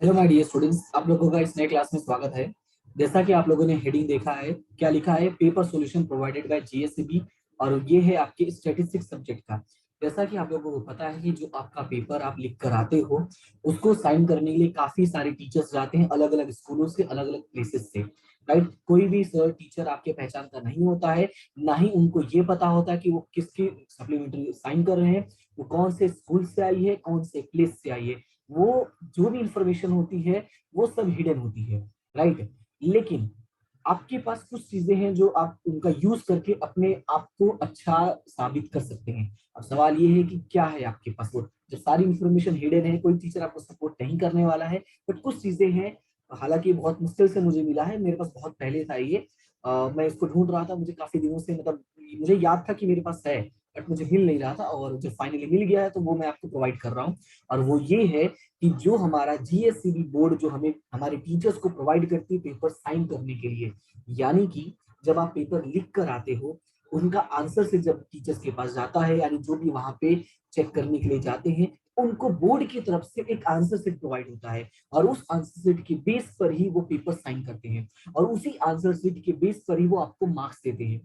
Hello my dear students, आप लोगों का इस नए क्लास में स्वागत है। जैसा कि आप लोगों ने हेडिंग देखा है, क्या लिखा है, पेपर सॉल्यूशन प्रोवाइडेड बाय जीएससीबी। और ये है आपके स्टैटिस्टिक्स सब्जेक्ट का। जैसा कि आप लोगों को पता है कि जो आपका पेपर आप लिख कर आते हो, उसको साइन करने के लिए काफी सारे टीचर्स जाते हैं, अलग अलग स्कूलों से, अलग अलग प्लेसेस से। राइट, कोई भी सर टीचर आपके पहचान का नहीं होता है। ना ही उनको ये पता होता है कि वो किसकी सप्लीमेंट्री साइन कर रहे हैं, वो कौन से स्कूल से आई है, कौन से प्लेस से आई है। वो जो भी इंफॉर्मेशन होती है वो सब हिडन होती है। राइट, लेकिन आपके पास कुछ चीजें हैं जो आप उनका यूज करके अपने आप को अच्छा साबित कर सकते हैं। अब सवाल ये है कि क्या है आपके पास वो। जब सारी इंफॉर्मेशन हिडन है, कोई टीचर आपको सपोर्ट नहीं करने वाला है, बट कुछ चीजें हैं। हालांकि बहुत मुश्किल से मुझे मिला है, मेरे पास बहुत पहले था ये। मैं इसको ढूंढ रहा था, मुझे काफी दिनों से, मतलब मुझे याद था कि मेरे पास है, बट मुझे मिल नहीं रहा था, और जब फाइनली मिल गया है तो वो मैं आपको प्रोवाइड कर रहा हूँ। और वो ये है कि जो हमारा जीएससीबी बोर्ड जो हमें हमारे टीचर्स को प्रोवाइड करती है पेपर साइन करने के लिए, यानी कि जब आप पेपर लिख कर आते हो, उनका आंसर से जब टीचर्स के पास जाता है, यानी जो भी वहां पे चेक करने के लिए जाते हैं, उनको बोर्ड की तरफ से एक आंसर सेट प्रोवाइड होता है। और उस आंसर सेट के बेस पर ही वो पेपर साइन करते हैं, और उसी आंसर सेट के बेस पर ही वो आपको मार्क्स देते हैं।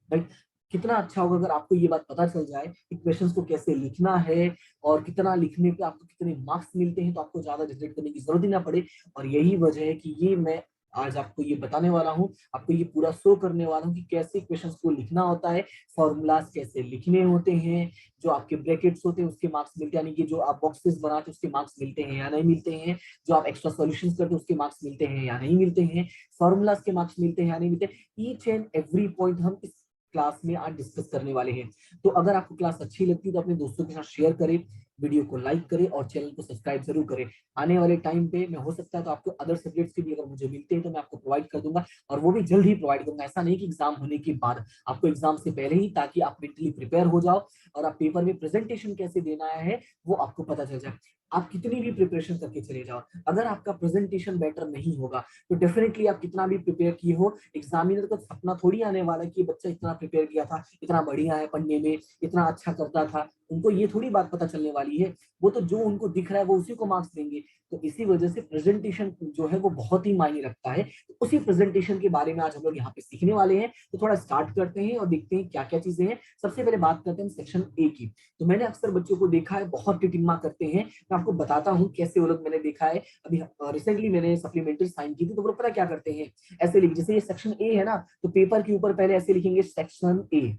राइट, कितना अच्छा होगा अगर आपको ये बात पता चल जाए कि क्वेश्चंस को कैसे लिखना है, और कितना लिखने पे आपको कितने मार्क्स मिलते हैं, तो आपको ज्यादा डिसाइड करने की जरूरत ही ना पड़े। और यही वजह है कि ये मैं आज आपको ये बताने वाला हूँ, आपको ये पूरा शो करने वाला हूँ कि कैसे क्वेश्चंस को लिखना होता है, फॉर्मूलाज कैसे लिखने होते हैं, जो आपके ब्रैकेट्स होते हैं उसके मार्क्स मिलते हैं, यानी कि जो आप बॉक्सेस बनाते हैं उसके मार्क्स मिलते हैं या नहीं मिलते हैं, जो आप एक्स्ट्रा सॉल्यूशंस करते हैं उसके मार्क्स मिलते हैं या नहीं मिलते हैं, फॉर्मूलाज के मार्क्स मिलते हैं या नहीं मिलते हैं। ईच एंड एवरी पॉइंट हम इस क्लास में आज डिस्कस करने वाले हैं। तो अगर आपको क्लास अच्छी लगती है तो अपने दोस्तों के साथ शेयर करें, वीडियो को लाइक करें और चैनल को सब्सक्राइब जरूर करें। आने वाले टाइम पे मैं हो सकता है तो आपको अदर सब्जेक्ट्स के भी अगर मुझे मिलते हैं तो मैं आपको प्रोवाइड कर दूंगा, और वो भी जल्द ही प्रोवाइड करूंगा। ऐसा नहीं कि एग्जाम होने के बाद, आपको एग्जाम से पहले ही, ताकि आप मेंटली प्रिपेयर हो जाओ और आप पेपर में प्रेजेंटेशन कैसे देना है वो आपको पता चल जाए। आप कितनी भी प्रिपरेशन करके चले जाओ, अगर आपका प्रेजेंटेशन बेटर नहीं होगा तो डेफिनेटली आप कितना भी प्रिपेयर किए हो, एग्जामिनर को सपना थोड़ी आने वाला है कि बच्चा इतना प्रिपेयर किया था, इतना बढ़िया है पढ़ने में, इतना अच्छा करता था। उनको ये थोड़ी बात पता चलने वाली है। वो तो जो उनको दिख रहा है वो उसी को मार्क्स देंगे। तो इसी वजह से प्रेजेंटेशन जो है वो बहुत ही मायने रखता है। तो उसी प्रेजेंटेशन के बारे में आज हम लोग यहाँ पे सीखने वाले हैं। तो थोड़ा स्टार्ट करते हैं और देखते हैं क्या क्या चीजें हैं। सबसे पहले बात करते हैं सेक्शन ए की। तो मैंने अक्सर बच्चों को देखा है बहुत टिटिम्मा करते हैं। मैं आपको बताता हूँ कैसे वो लोग, मैंने देखा है। अभी रिसेंटली मैंने सप्लीमेंट्री साइन की थी, तो वो लोग पता क्या करते हैं, ऐसे लिख, जैसे ये सेक्शन ए है ना, तो पेपर के ऊपर पहले ऐसे लिखेंगे सेक्शन ए।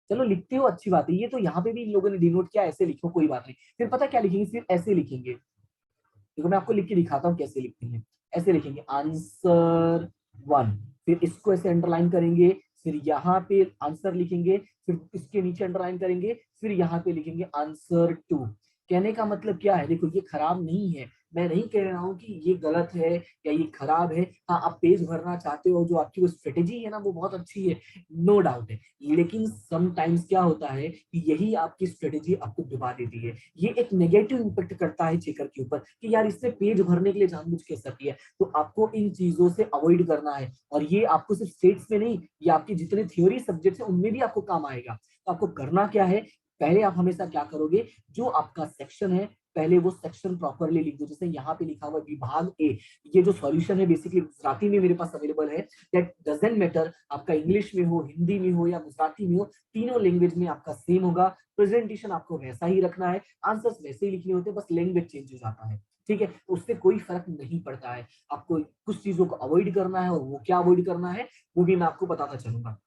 चलो लिखते हो, अच्छी बात है, ये तो यहाँ पे भी इन लोगों ने डिनोट किया, ऐसे लिखो कोई बात नहीं। फिर पता क्या लिखेंगे, सिर्फ ऐसे लिखेंगे। देखो मैं आपको लिख के दिखाता हूँ कैसे लिखते हैं। ऐसे लिखेंगे आंसर वन, फिर इसको ऐसे अंडरलाइन करेंगे, फिर यहाँ पे आंसर लिखेंगे, फिर इसके नीचे अंडरलाइन करेंगे, फिर यहाँ पे लिखेंगे आंसर टू। कहने का मतलब क्या है, देखो ये खराब नहीं है, मैं नहीं कह रहा हूँ कि ये गलत है या ये खराब है। हाँ, आप पेज भरना चाहते हो, जो आपकी वो स्ट्रेटेजी है ना वो बहुत अच्छी है, नो डाउट है। लेकिन समटाइम्स क्या होता है कि यही आपकी स्ट्रेटेजी आपको डुबा देती है। ये एक नेगेटिव इंपैक्ट करता है चेकर के ऊपर कि यार इसने पेज भरने के लिए जानबूझ के ऐसा किया। तो आपको इन चीजों से अवॉइड करना है, और ये आपको सिर्फ स्टेट्स में नहीं, ये आपके जितने थ्योरी सब्जेक्ट्स हैं उनमें भी आपको काम आएगा। तो आपको करना क्या है, पहले आप हमेशा क्या करोगे, जो आपका सेक्शन है पहले वो सेक्शन प्रॉपरली लिख दो। जैसे यहाँ पे लिखा हुआ विभाग ए, ये जो सॉल्यूशन है बेसिकली गुजराती में मेरे पास अवेलेबल है। दैट डजंट मैटर, आपका इंग्लिश में हो, हिंदी में हो या गुजराती में हो, तीनों लैंग्वेज में आपका सेम होगा। प्रेजेंटेशन आपको वैसा ही रखना है, आंसर्स वैसे ही लिखने होते हैं, बस लैंग्वेज चेंज हो जाता है। ठीक है, उससे कोई फर्क नहीं पड़ता है। आपको कुछ चीजों को अवॉइड करना है, और वो क्या अवॉइड करना है वो भी मैं आपको बताता चलूंगा।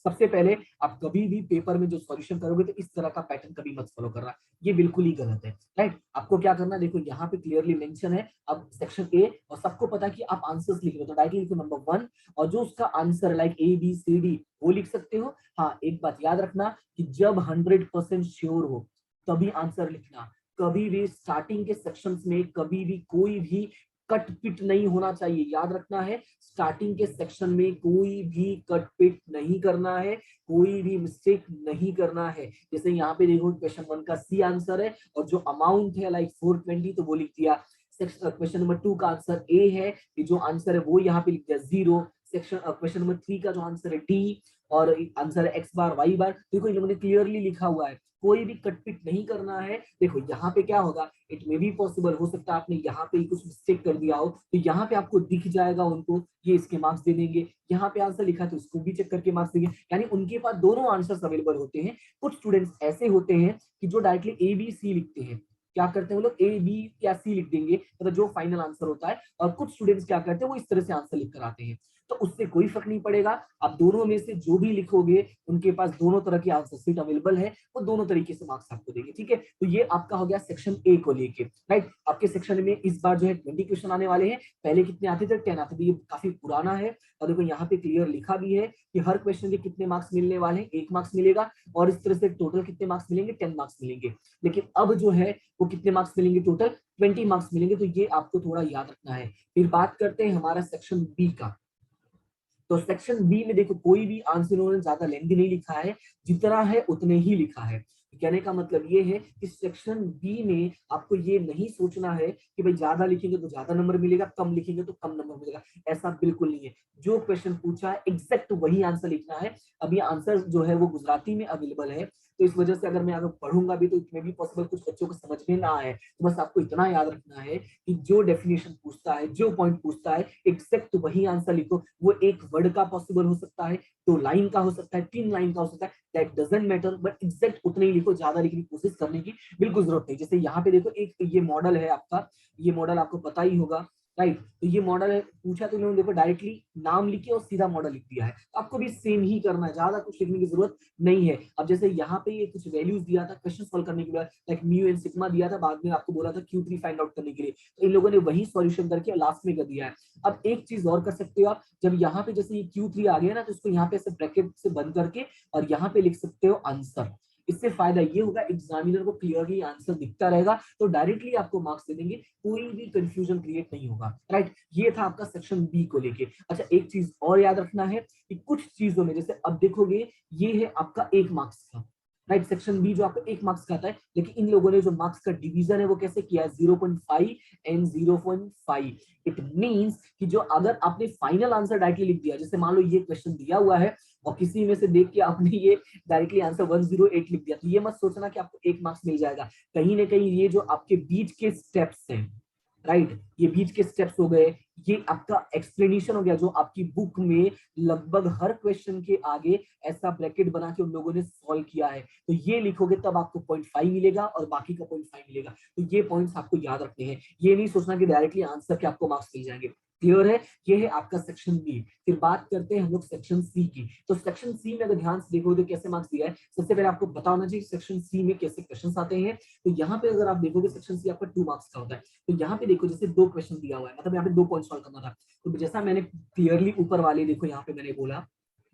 सबसे पहले, आप कभी भी पेपर में जो सॉल्यूशन करोगे तो इस तरह का पैटर्न कभी मत फॉलो करना, ये बिल्कुल ही गलत है। राइट, आपको क्या करना है, देखो यहाँ पे क्लियरली मेंशन है, अब सेक्शन ए, और सबको पता है कि आप आंसर्स लिख रहे हो तो डायरेक्टली लिखो नंबर वन, और जो उसका answer like A B C D वो लिख सकते हो। हाँ, एक बात याद रखना कि जब 100% श्योर हो तभी आंसर लिखना। कभी भी स्टार्टिंग के सेक्शंस में कभी भी कोई भी कट पिट नहीं होना चाहिए, याद रखना है। स्टार्टिंग के सेक्शन में कोई भी कट पिट नहीं करना है, कोई भी मिस्टेक नहीं करना है। जैसे यहाँ पे देखो क्वेश्चन वन का सी आंसर है, और जो अमाउंट है लाइक 420 तो वो लिख दिया। क्वेश्चन नंबर टू का आंसर ए है, कि जो आंसर है वो यहाँ पे लिख दिया zero. Section question number three का जो आंसर है डी, और आंसर है एक्स बार वाई बार। देखो इन लोगों ने क्लियरली लिखा हुआ है, कोई भी कटपिट नहीं करना है। देखो यहाँ पे क्या होगा, इट मे बी पॉसिबल, हो सकता है आपने यहाँ पे कुछ मिस्टेक कर दिया हो, तो यहाँ पे आपको दिख जाएगा उनको, ये इसके मार्क्स दे देंगे। यहाँ पे आंसर लिखा तो इसको भी चेक करके मार्क्स देंगे, यानी उनके पास दोनों आंसर्स अवेलेबल होते हैं। कुछ स्टूडेंट्स ऐसे होते हैं कि जो डायरेक्टली ए बी सी लिखते हैं, क्या करते हैं वो लोग ए बी या सी लिख देंगे, मतलब जो फाइनल आंसर होता है। और कुछ स्टूडेंट्स क्या करते हैं, वो इस तरह से आंसर लिख कर आते हैं। तो उससे कोई फर्क नहीं पड़ेगा, आप दोनों में से जो भी लिखोगे, उनके पास दोनों तरह की आंसर शीट अवेलेबल है, वो दोनों तरीके से मार्क्स आपको देंगे। ठीक है, तो ये आपका हो गया सेक्शन ए को लेके। राइट, आपके सेक्शन में इस बार जो है 20 क्वेश्चन आने वाले हैं। पहले कितने आते थे, 10 आते थे, ये काफी पुराना है। और देखो यहाँ पे क्लियर लिखा भी है कि हर क्वेश्चन के कितने मार्क्स मिलने वाले हैं, 1 मार्क्स मिलेगा। और इस तरह से टोटल कितने मार्क्स मिलेंगे, 10 मार्क्स मिलेंगे। लेकिन अब जो है वो कितने मार्क्स मिलेंगे, टोटल 20 मार्क्स मिलेंगे। तो ये आपको थोड़ा याद रखना है। फिर बात करते हैं हमारा सेक्शन बी का। तो सेक्शन बी में देखो कोई भी आंसर उन्होंने ज्यादा लेंथी नहीं लिखा है, जितना है उतने ही लिखा है। कहने का मतलब ये है कि सेक्शन बी में आपको ये नहीं सोचना है कि भाई ज्यादा लिखेंगे तो ज्यादा नंबर मिलेगा, कम लिखेंगे तो कम नंबर मिलेगा। ऐसा बिल्कुल नहीं है। जो क्वेश्चन पूछा है एग्जैक्ट वही आंसर लिखना है। अब ये आंसर जो है वो गुजराती में अवेलेबल है, तो इस वजह से अगर मैं अगर पढ़ूंगा भी तो इसमें भी पॉसिबल कुछ बच्चों को समझ में ना आए। तो बस आपको इतना याद रखना है कि जो डेफिनेशन पूछता है, जो पॉइंट पूछता है, एग्जैक्ट वही आंसर लिखो। वो एक वर्ड का पॉसिबल हो सकता है, 2 लाइन का हो सकता है, 3 लाइन का हो सकता है, that doesn't matter, but exact उतने ही लिखो। ज्यादा लिखने की कोशिश करने की बिल्कुल जरूरत नहीं। जैसे यहाँ पे देखो एक ये मॉडल है आपका, ये मॉडल आपको पता ही होगा। राइट, तो ये मॉडल पूछा तो इन्होंने देखो डायरेक्टली नाम लिखे और सीधा मॉडल लिख दिया है। आपको भी सेम ही करना है, ज्यादा कुछ लिखने की जरूरत नहीं है। अब जैसे यहाँ पे ये कुछ वैल्यूज दिया था क्वेश्चन सॉल्व करने के लिए, लाइक म्यू एंड सिग्मा दिया था, बाद में आपको बोला था Q3 फाइंड आउट करने के लिए, तो इन लोगों ने वही सॉल्यूशन करके लास्ट में कर दिया है। अब एक चीज और कर सकते हो आप, जब यहाँ पे जैसे ये Q3 आ गया ना, तो इसको यहाँ पे ऐसे ब्रैकेट से बंद करके और यहाँ पे लिख सकते हो आंसर। इससे फायदा ये होगा एग्जामिनर को क्लियरली आंसर दिखता रहेगा, तो डायरेक्टली आपको मार्क्स दे देंगे, कोई भी कंफ्यूजन क्रिएट नहीं होगा। राइट, ये था आपका सेक्शन बी को लेके। अच्छा, एक चीज और याद रखना है कि कुछ चीजों में, जैसे अब देखोगे ये है आपका 1 मार्क्स का। राइट, सेक्शन बी जो आपका 1 मार्क्स का आता है, लेकिन इन लोगों ने जो मार्क्स का डिवीजन है वो कैसे किया है, 0.5 एंड 0.5। इट मींस कि जो अगर आपने फाइनल आंसर डायरेक्टली लिख दिया, जैसे मान लो ये क्वेश्चन दिया हुआ है और किसी में से देख के आपने ये डायरेक्टली आंसर 108 लिख दिया, तो ये मत सोचना कि आपको 1 मार्क्स मिल जाएगा। कहीं ना कहीं ये जो आपके बीच के स्टेप्स हैं, राइट, ये बीच के स्टेप्स हो गए, ये आपका एक्सप्लेनेशन हो गया, जो आपकी बुक में लगभग हर क्वेश्चन के आगे ऐसा ब्रैकेट बना के उन लोगों ने सॉल्व किया है, तो ये लिखोगे तब आपको 0.5 मिलेगा और बाकी का 0.5 मिलेगा। तो ये पॉइंट्स आपको याद रखने हैं, ये नहीं सोचना कि डायरेक्टली आंसर के आपको मार्क्स मिल जाएंगे। क्लियर है, ये है आपका सेक्शन बी। फिर बात करते हैं हम लोग सेक्शन सी की। तो सेक्शन सी में अगर ध्यान से देखोगे तो कैसे मार्क्स दिया है, सबसे पहले आपको पता होना चाहिए सेक्शन सी में कैसे क्वेश्चंस आते हैं। तो यहाँ पे अगर आप देखोगे सेक्शन सी आपका 2 मार्क्स का होता है। तो यहाँ पे देखो जैसे 2 क्वेश्चन दिया हुआ है, मतलब यहाँ पे 2 पॉइंट सॉल्व करना था। तो जैसा मैंने क्लियरली ऊपर वाले देखो यहाँ पे मैंने बोला,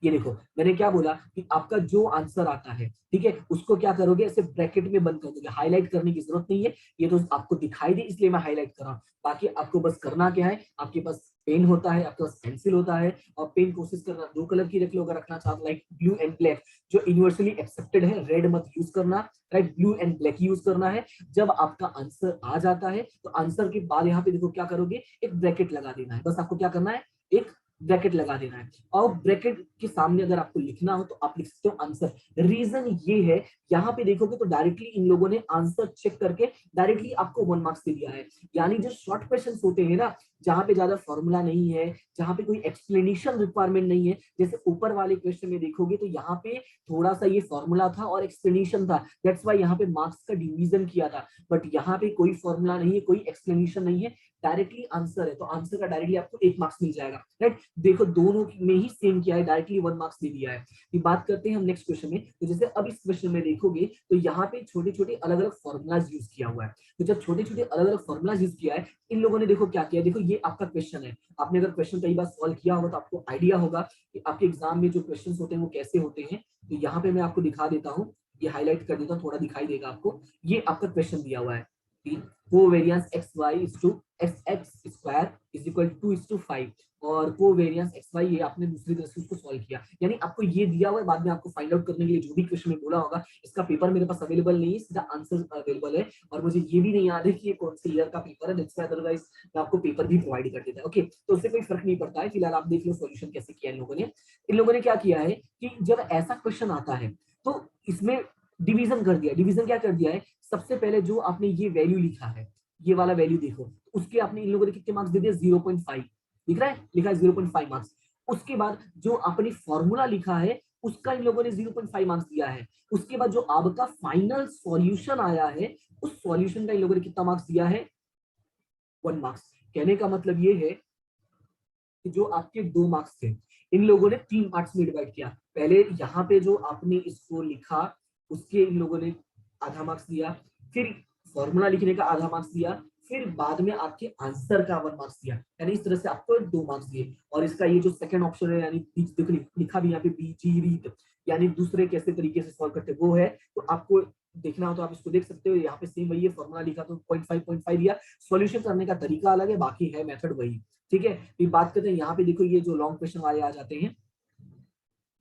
ये देखो मैंने क्या बोला कि आपका जो आंसर आता है, ठीक है, उसको क्या करोगे, ऐसे ब्रैकेट में बंद कर दोगे, हाईलाइट करने की जरूरत नहीं है, ये तो आपको दिखाई दे इसलिए मैं हाईलाइट कर रहा हूँ। बाकी आपको बस करना क्या है, आपके पास पेन होता है, आपके पास पेंसिल होता है, और पेन कोशिश करना 2 कलर की रख लो अगर रखना चाहते, लाइक ब्लू एंड ब्लैक, जो यूनिवर्सली एक्सेप्टेड है, रेड मत यूज करना। Right, blue and black use करना है। जब आपका आंसर आ जाता है तो आंसर के बाद यहाँ पे देखो क्या करोगे, एक ब्रैकेट लगा देना है, बस आपको क्या करना है, एक ब्रैकेट लगा देना है। और ब्रैकेट के सामने अगर आपको लिखना हो तो आप लिख सकते हो आंसर। रीजन ये है, यहाँ पे देखोगे तो डायरेक्टली इन लोगों ने आंसर चेक करके डायरेक्टली आपको 1 मार्क्स दे दिया है। यानी जो शॉर्ट क्वेश्चंस होते हैं ना, जहां पे ज्यादा फॉर्मूला नहीं है, जहां पे कोई एक्सप्लेनेशन रिक्वायरमेंट नहीं है, जैसे ऊपर वाले क्वेश्चन में देखोगे तो यहाँ पे थोड़ा सा ये फॉर्मूला था और एक्सप्लेनेशन था, दैट्स व्हाई यहाँ पे मार्क्स का डिवीजन किया था। बट यहाँ पे कोई फॉर्मूला नहीं है, कोई एक्सप्लेनेशन नहीं है, डायरेक्टली आंसर है, तो आंसर का डायरेक्टली आपको 1 मार्क्स मिल जाएगा। राइट, देखो दोनों में ही सेम किया है, डायरेक्टली 1 मार्क्स दे दिया है। फिर बात करते हैं हम नेक्स्ट क्वेश्चन में। तो जैसे अब इस क्वेश्चन में देखोगे तो यहाँ पे छोटे छोटे अलग अलग फॉर्मुलाज यूज किया हुआ है। तो जब छोटे छोटे अलग अलग फॉर्मुलाज यूज किया है, इन लोगों ने देखो क्या किया है, देखो ये आपका क्वेश्चन है, आपने अगर क्वेश्चन कई बार सॉल्व किया होगा तो आपको आइडिया होगा कि आपके एग्जाम में जो क्वेश्चन होते हैं वो कैसे होते हैं। तो यहाँ पे मैं आपको दिखा देता हूँ, ये हाईलाइट कर देता हूँ, थोड़ा दिखाई देगा आपको। ये आपका क्वेश्चन दिया हुआ है, covariance xy is to x square is equal to 2:5, और कोवेरियंस एक्स वाई, ये आपने दूसरी तरह से उसको सॉल्व किया। यानी आपको ये दिया हुआ है, बाद में आपको फाइंड आउट करने के लिए जो भी क्वेश्चन में बोला होगा, इसका पेपर मेरे पास अवेलेबल नहीं है, सीधा आंसर अवेलेबल है, और मुझे ये भी नहीं याद है कि ये कौन से ईयर का पेपर है, दैट्स व्हाई अदरवाइज मैं आपको पेपर भी प्रोवाइड कर देता है। ओके, तो उससे कोई फर्क नहीं पड़ता है। फिलहाल आप देख लो सॉल्यूशन कैसे किया इन लोगों ने। इन लोगों ने क्या किया है कि जब ऐसा क्वेश्चन आता है तो इसमें डिवीजन कर दिया। डिवीजन क्या कर दिया है, सबसे पहले जो आपने ये वैल्यू लिखा है, ये वाला वैल्यू देखो, उसके आपने इन लोगों ने कितने मार्क्स दे दिए, 0.5 दिख रहा है, लिखा है 0.5 मार्क्स। उसके बाद जो आपने फॉर्मूला लिखा है उसका इन लोगों ने 0.5 मार्क्स दिया है। उसके बाद जो आपका फाइनल सॉल्यूशन आया है उस सॉल्यूशन का इन लोगों ने कितना मार्क्स दिया है, 1 मार्क्स। कहने का मतलब ये है कि जो आपके 2 मार्क्स थे इन लोगों ने 3 पार्ट्स में डिवाइड किया। पहले यहाँ पे जो आपने इसको लिखा उसके इन लोगों ने आधा मार्क्स दिया, फिर फॉर्मूला लिखने का आधा मार्क्स दिया, फिर बाद में आपके आंसर का 1 मार्क्स दिया। यानी इस तरह से आपको 2 मार्क्स दिए। और इसका ये जो सेकंड ऑप्शन है, यानी देखो लिखा भी यहाँ पे बीजी रीत, यानी दूसरे कैसे तरीके से सॉल्व करते वो है, तो आपको देखना हो तो आप इसको देख सकते हो। यहाँ पे सेम वही है, फॉर्मूला लिखा तो 0.5 दिया, सॉल्यूशन करने का तरीका अलग है, बाकी है मेथड वही। ठीक है, फिर बात करते हैं यहाँ पे, देखो ये जो लॉन्ग क्वेश्चन वाले आ जाते हैं,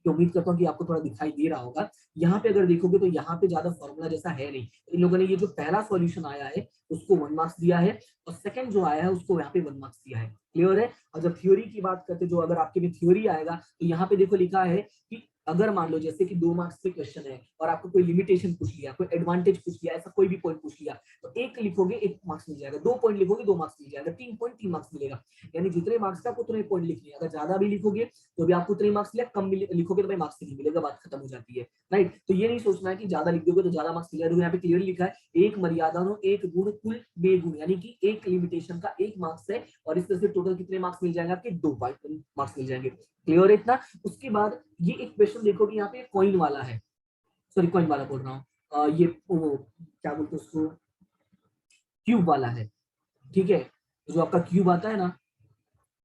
तो उम्मीद करता हूँ कि आपको थोड़ा दिखाई दे रहा होगा। यहाँ पे अगर देखोगे तो यहाँ पे ज्यादा फॉर्मूला जैसा है नहीं। इन लोगों ने ये जो पहला सॉल्यूशन आया है उसको 1 मार्क्स दिया है, और सेकंड जो आया है उसको यहाँ पे 1 मार्क्स दिया है। क्लियर है। और जब थ्योरी की बात करते, जो अगर आपके में थ्योरी आएगा तो यहाँ पे देखो लिखा है कि अगर मान लो जैसे कि 2 मार्क्स पे क्वेश्चन है और आपको कोई लिमिटेशन पूछ लिया, कोई एडवांटेज पूछ लिया, ऐसा कोई भी पॉइंट पूछ लिया, तो 1 लिखोगे 1 मार्क्स मिल जाएगा, 2 पॉइंट लिखोगे 2 मार्क्स मिल जाएगा, 3 पॉइंट 3 मार्क्स मिलेगा। यानी जितने मार्क्स का उतने पॉइंट लिखने। अगर ज्यादा भी लिखोगे तो भी आपको उतने मार्क्स मिलेगा, कम भी लिखोगे तो भाई मार्क्स नहीं मिलेगा, बात खत्म हो जाती है। राइट, तो ये नहीं सोचना है कि ज्यादा लिख दोगे तो ज्यादा मार्क्स मिल जाएगा। यहाँ पे क्लियर लिखा है, एक मर्यादा नो एक गुण कुल बेगुण, यानी कि एक लिमिटेशन का 1 मार्क्स है, और इस तरह से टोटल कितने मार्क्स मिल जाएंगे आपके, 2 मार्क्स मिल जाएंगे। क्लियर है इतना। उसके बाद ये एक क्वेश्चन देखो कि यहाँ पे कॉइन वाला है, सॉरी कॉइन वाला बोल रहा हूँ, ये क्या बोलते हैं उसको, क्यूब वाला है। ठीक है, जो आपका क्यूब आता है ना,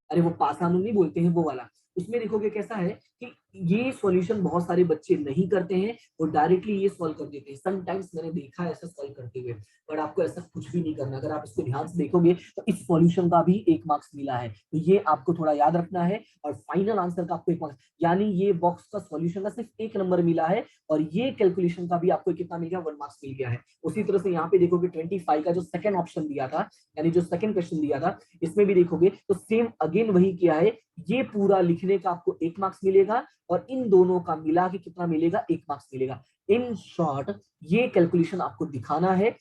अरे वो पासानु नहीं बोलते हैं वो वाला, उसमें देखोगे कैसा है कि ये सॉल्यूशन बहुत सारे बच्चे नहीं करते हैं, वो डायरेक्टली ये सॉल्व कर देते हैं। समटाइम्स मैंने देखा है ऐसा सॉल्व करते हुए, पर आपको ऐसा कुछ भी नहीं करना। अगर आप इसको ध्यान से देखोगे तो इस सॉल्यूशन का भी 1 मार्क्स मिला है, तो ये आपको थोड़ा याद रखना है। और फाइनल आंसर का आपको 1 मार्क्स, यानी ये बॉक्स का सॉल्यूशन का सिर्फ 1 नंबर मिला है, और ये कैलकुलेशन का भी आपको कितना मिल गया, 1 मार्क्स मिल गया है। उसी तरह से यहाँ पे देखोगे 25 का जो सेकंड ऑप्शन दिया था, यानी जो सेकंड क्वेश्चन दिया था, इसमें भी देखोगे तो सेम अगेन वही किया है। ये पूरा लिखने का आपको 1 मार्क्स मिलेगा, और इन दोनों का मिला के कितना मिलेगा, 1 मार्क्स मिलेगा। इन शॉर्ट ये कैलकुलेशन आपको दिखाना है।